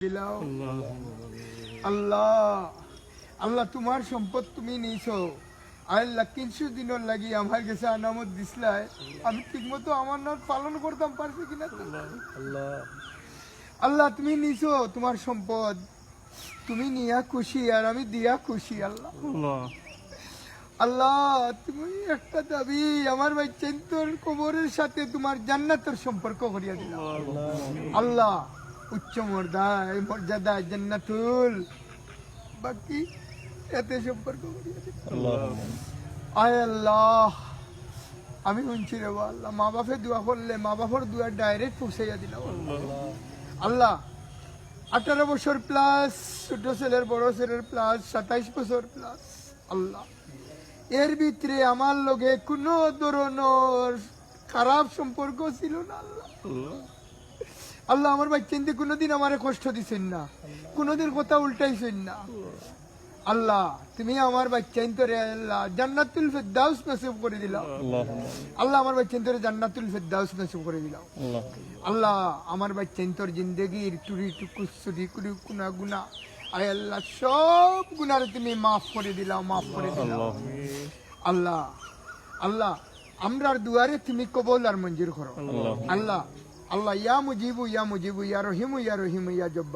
দিলাও। আল্লাহ আল্লাহ তোমার সম্পদ তুমি নিয়েছো। আল্লাহ কিছু দিনের লাগি আমার কাছে আনামত দিসলাই, আমি ঠিক মতো আমার নাম পালন করতাম পারছি কিনা। আল্লাহ তুমি নিছো তোমার সম্পদ, তুমি নিয়া খুশি আর আমি দিয়া খুশি। আল্লাহ আল্লাহ তুমি একটা দাবি আমার ভাই চেন্তর কবরের সাথে তোমার জান্নাতের সম্পর্ক করিয়া দিলাম। আল্লাহ উচ্চ মর্যাদা জান্নাতুল বাকি এতে সম্পর্ক করিয়া দিলাম। আয় আল্লাহ আমি শুনছি রে আল্লাহ, মা বাপে দোয়া করলে মা বাপর দোয়া ডাইরেক্ট পৌঁছাইয়া দিলাম। আল্লাহ 18 বছর প্লাস, ছোট ছেলের বড় ছেলের প্লাস 27 বছর প্লাস। আল্লাহ এর ভিতরে আমার লগে কোনো ধরনের খারাপ সম্পর্ক ছিল না। আল্লাহ আল্লাহ আমার বাচ্চা কোনোদিন আমারে কষ্ট দিছেন না, কোনোদিন কথা উল্টাইছেন না। আল্লাহ তুমি আমার বাচ্চা তোরে আল্লাহ জান্নাতুল ফেরদাউস নসিব করে দিলাও। আল্লাহ আমার বাচ্চা তোরে জান্নাতুল ফেরদাউস নসিব করে দিলাও। আল্লাহ আমার বাচ্চা তোর জিন্দগির টুরি টুকুসুরি কুরি গুনা গুনা আয় আল্লাহ সব গুনার তুমি মাফ করে দিলাও, মাফ করে দিলাও। আল্লাহ আল্লাহ আমরার দুয়ারে তুমি কবুল আর মঞ্জুর করো। আল্লাহ আল্লাহ ইয়া মুজিবু ইয়া মুজিবু ইয়া রহিমু ইয়া রহিমু ইয়া জব্বার।